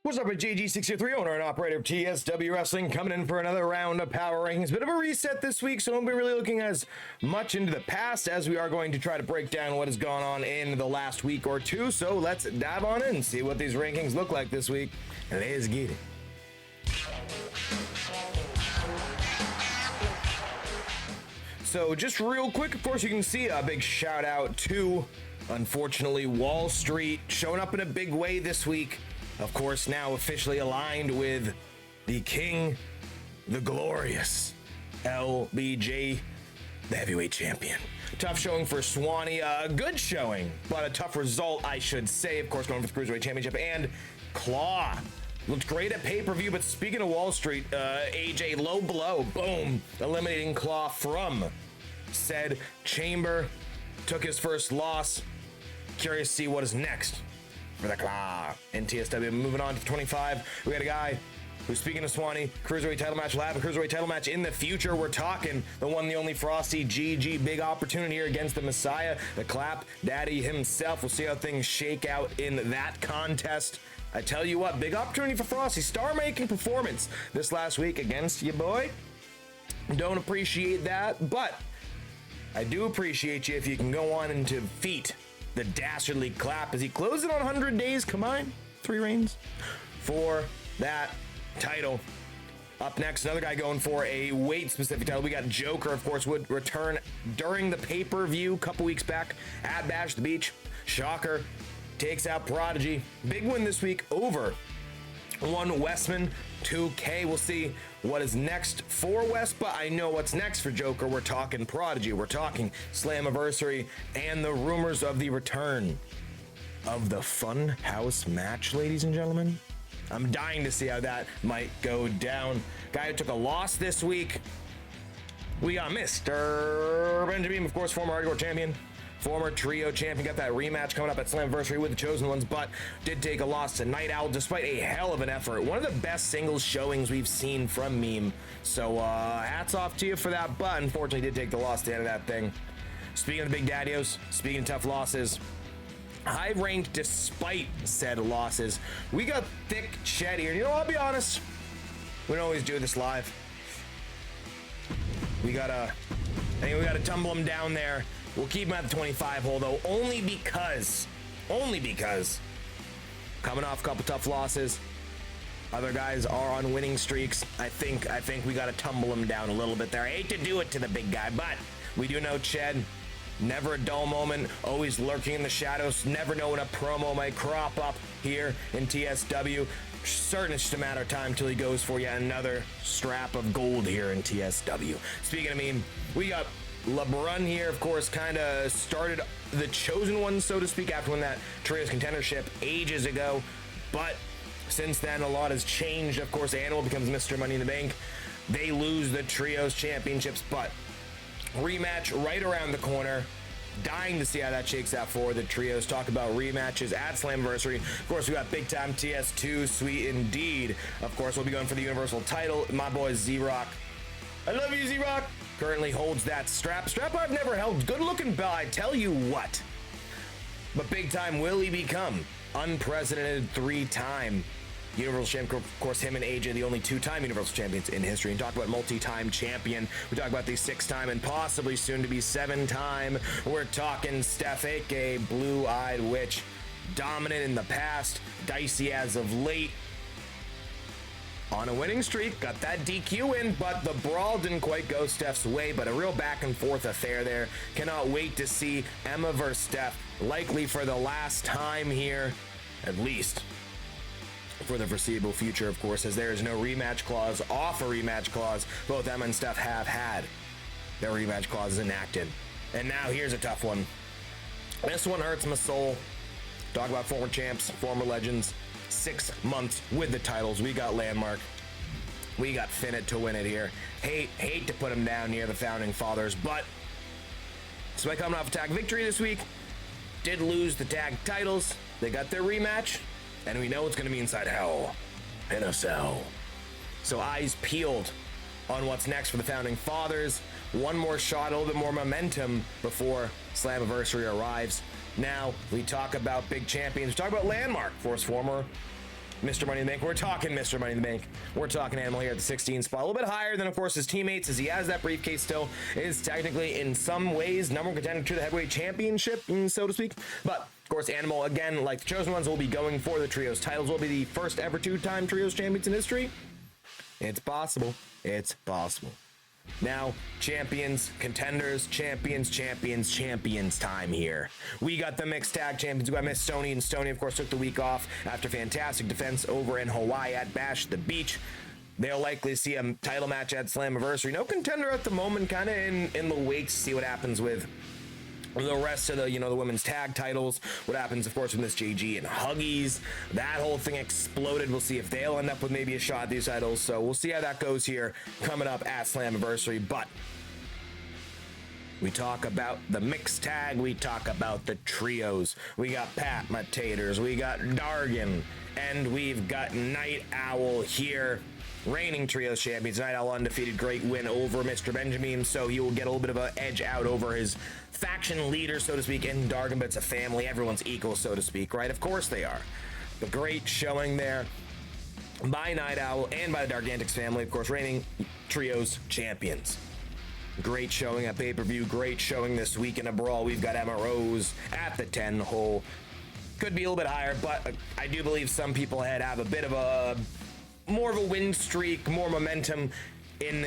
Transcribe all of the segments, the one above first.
What's up, it's JG63, owner and operator of TSW Wrestling, coming in for another round of Power Rankings. Bit of a reset this week, so we won't be really looking as much into the past as we are going to try to break down what has gone on in the last week or two. So let's dive on in and see what these rankings look like this week. Let's get it. So just real quick, of course, you can see a big shout out to, unfortunately, Wall Street showing up in a big way this week. Of course, now officially aligned with the King, the glorious LBJ, the heavyweight champion. Tough showing for Swanee, a good showing, but a tough result, I should say. Of course, going for the Cruiserweight Championship. And Claw looked great at pay-per-view, but speaking of Wall Street, AJ, low blow, boom, eliminating Claw from said chamber. Took his first loss. Curious to see what is next for the Claw in TSW. Moving on to 25, we got a guy who's, speaking of Swanee, cruiserweight title match. We'll have a cruiserweight title match in the future. We're talking the one, the only Frosty GG. Big opportunity here against the Messiah, the Clap Daddy himself. We'll see how things shake out in that contest. I tell you what, big opportunity for Frosty. Star-making performance this last week against you, boy. Don't appreciate that, but I do appreciate you if you can go on and defeat the dastardly Clap as he closes in on 100 days. Come on, 3 reigns for that title. Up next, another guy going for a weight-specific title. We got Joker, of course, would return during the pay-per-view a couple weeks back at Bash the Beach. Shocker takes out Prodigy. Big win this week over one Westman 2K. We'll see what is next for West, but I know what's next for Joker. We're talking Prodigy, we're talking Slammiversary, and the rumors of the return of the Fun House match, ladies and gentlemen. I'm dying to see how that might go down. Guy who took a loss this week, we got Mr. Benjamin, of course, former hardcore champion, former trio champion. Got that rematch coming up at Slammiversary with the Chosen Ones, but did take a loss to Night Owl despite a hell of an effort. One of the best singles showings we've seen from Meme. So hats off to you for that, but unfortunately did take the loss at the end of that thing. Speaking of the Big Daddios, speaking of tough losses, high ranked despite said losses, we got Thick Chet here. You know, I'll be honest, we don't always do this live. I think we gotta tumble him down there. We'll keep him at the 25 hole, though, only because coming off a couple tough losses, other guys are on winning streaks. I think we got to tumble him down a little bit there. I hate to do it to the big guy, but we do know Ched, never a dull moment, always lurking in the shadows, never know when a promo might crop up here in TSW. Certain it's just a matter of time till he goes for yet another strap of gold here in TSW. Speaking of meme, we got LeBron here, of course, kind of started the Chosen One, so to speak, after winning that Trios Contendership ages ago. But since then, a lot has changed. Of course, Animal becomes Mr. Money in the Bank. They lose the Trios Championships, but rematch right around the corner. Dying to see how that shakes out for the Trios. Talk about rematches at Slammiversary. Of course, we got big time TS2, sweet indeed. Of course, we'll be going for the Universal title. My boy Z-Rock. I love you, Z-Rock. Currently holds that strap. Strap I've never held. Good looking belt, I tell you what. But big time will he become? Unprecedented 3-time Universal Champion. Of course, him and AJ, the only 2-time Universal Champions in history. And talk about multi-time champion. We talk about the 6-time and possibly soon to be 7-time. We're talking Steph, aka Blue-Eyed Witch. Dominant in the past, dicey as of late. On a winning streak, got that DQ in, but the brawl didn't quite go Steph's way, but a real back and forth affair there. Cannot wait to see Emma versus Steph, likely for the last time here, at least for the foreseeable future, of course, as there is no rematch clause. Off a rematch clause, both Emma and Steph have had their rematch clauses enacted. And now here's a tough one. This one hurts my soul. Talk about former champs, former legends. 6 months with the titles. We got Landmark. We got Finit to win it here. Hate to put him down near the Founding Fathers, but despite coming off a tag victory this week, did lose the tag titles. They got their rematch, and we know it's going to be inside Hell in a Cell. So eyes peeled on what's next for the Founding Fathers. One more shot, a little bit more momentum before Slammiversary arrives. Now we talk about big champions. We talk about Landmark, of course, former Mr. Money in the Bank. We're talking Mr. Money in the Bank. We're talking Animal here at the 16 spot. A little bit higher than, of course, his teammates, as he has that briefcase still. Is technically, in some ways, number one contender to the heavyweight championship, so to speak. But, of course, Animal, again, like the Chosen Ones, will be going for the Trios titles. Will be the first ever two-time Trios champions in history. It's possible. It's possible. Now, champions, contenders, champions time here. We got the mixed tag champions. We got Miss Stoney, and Stoney, of course, took the week off after fantastic defense over in Hawaii at Bash the Beach. They'll likely see a title match at Slammiversary. No contender at the moment, kind of in the wait to see what happens with the rest of the, the women's tag titles. What happens, of course, with Miss JG and Huggies. That whole thing exploded. We'll see if they'll end up with maybe a shot at these titles. So we'll see how that goes here coming up at Slammiversary. But we talk about the mixed tag. We talk about the trios. We got Pat Matators. We got Dargan. And we've got Night Owl here. Reigning Trios champions. Night Owl undefeated. Great win over Mr. Benjamin. So he will get a little bit of an edge out over his faction leader, so to speak, in Dargan, but it's a family. Everyone's equal, so to speak, right? Of course they are. The great showing there by Night Owl and by the Dargantics family, of course, reigning Trios champions. Great showing at pay-per-view. Great showing this week in a brawl. We've got Emma Rose at the 10 hole. Could be a little bit higher, but I do believe some people have a bit of a more of a win streak, more momentum in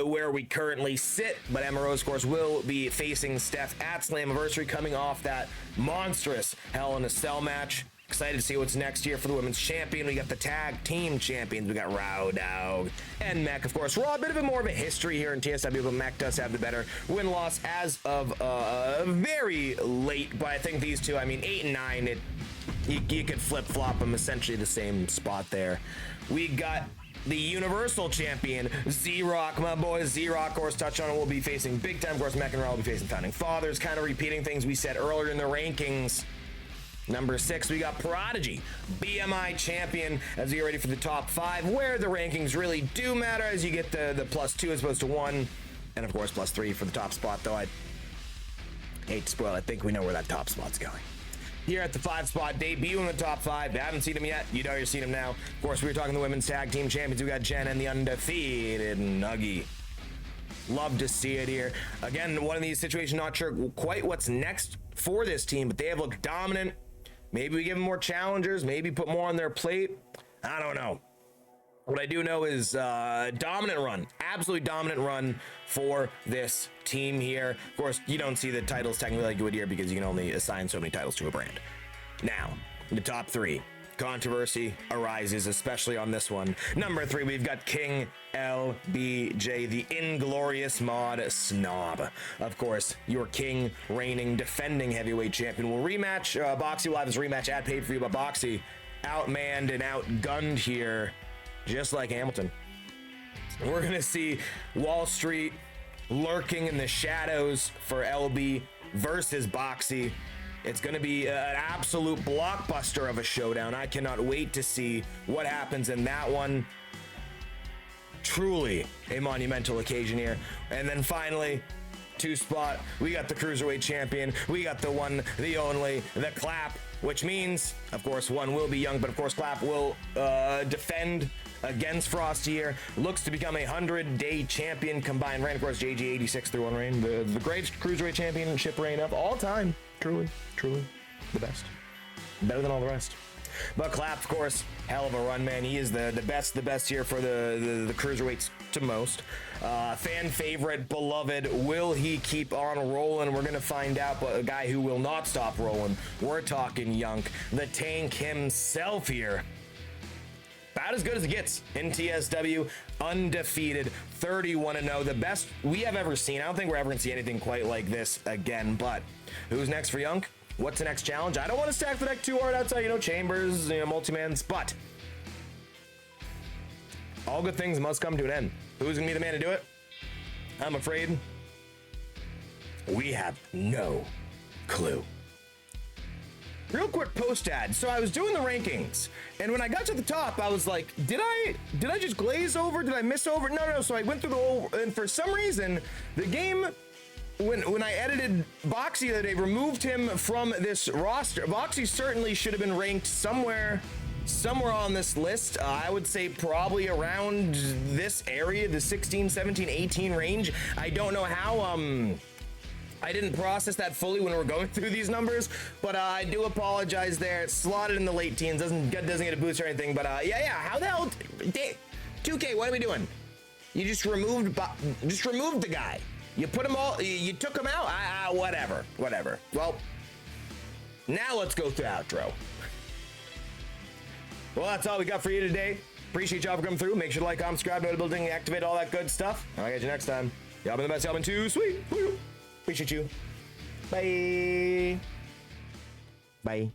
where we currently sit. But Emma Rose, of course, will be facing Steph at Slammiversary, coming off that monstrous Hell in a Cell match. Excited to see what's next here for the women's champion. We got the tag team champions. We got Raw Dog and Mech, of course. Raw, a bit of more of a history here in TSW, but Mech does have the better win-loss as of very late. But I think these two, 8 and 9, you could flip-flop them, essentially the same spot there. We got the Universal Champion, Z-Rock, my boy Z-Rock, of course, touch on it, will be facing Big Time. Of course, Mech and Raw will be facing Founding Fathers, kind of repeating things we said earlier in the rankings. Number 6, we got Prodigy, BMI champion, as we get ready for the top 5, where the rankings really do matter, as you get the +2 as opposed to 1, and of course +3 for the top spot, though I hate to spoil, I think we know where that top spot's going. Here at the 5 spot, debut in the top 5. If you haven't seen him yet, you know you're seeing him now. Of course, we were talking the women's tag team champions. We got Jen and the undefeated Nuggie. Love to see it here. Again, one of these situations, not sure quite what's next for this team, but they have looked dominant. Maybe we give them more challengers, maybe put more on their plate. I don't know. What I do know is dominant run, absolutely dominant run for this team here. Of course, you don't see the titles technically like you would here because you can only assign so many titles to a brand. Now, the top 3. Controversy arises, especially on this one. Number 3, we've got King LBJ, the Inglorious Mod Snob. Of course, your King, reigning, defending heavyweight champion will rematch. Boxie will have his rematch at pay-per-view, but Boxie outmanned and outgunned here, just like Hamilton. We're going to see Wall Street lurking in the shadows for LB versus Boxie. It's going to be an absolute blockbuster of a showdown. I cannot wait to see what happens in that one. Truly a monumental occasion here. And then finally, 2 spot, we got the Cruiserweight champion. We got the one, the only, the Clap, which means, of course, one will be young, but of course, Clap will defend against Frosty here. Looks to become a 100-day champion combined reign. Of course, JG 86-1 reign, the greatest Cruiserweight championship reign of all time. Truly the best. Better than all the rest. But Clap, of course, hell of a run, man. He is the best here for the Cruiserweights to most. Fan favorite, beloved. Will he keep on rolling? We're going to find out, but a guy who will not stop rolling. We're talking Yunk, the Tank himself here. About as good as it gets in TSW, undefeated, 31-0, the best we have ever seen. I don't think we're ever going to see anything quite like this again, but who's next for Yunk? What's the next challenge? I don't want to stack the deck too hard outside, Chambers, multi-mans, but all good things must come to an end. Who's going to be the man to do it? I'm afraid we have no clue. Real quick post ad. So I was doing the rankings, and when I got to the top, I was like, did I just glaze over? Did I miss over? No. So I went through the whole, and for some reason, the game, when I edited Boxie the other day, removed him from this roster. Boxie certainly should have been ranked somewhere somewhere on this list. I would say probably around this area, the 16, 17, 18 range. I don't know how, I didn't process that fully when we're going through these numbers, but I do apologize there. It's slotted in the late teens, doesn't get a boost or anything, but yeah, how the hell, 2K, what are we doing? You just removed the guy. You put him all, you took him out? Whatever. Well, now let's go through the outro. Well, that's all we got for you today. Appreciate y'all for coming through. Make sure to like, comment, subscribe, notification building, activate all that good stuff. I'll catch you next time. Y'all been the best. Y'all been too sweet. Appreciate you. Bye. Bye.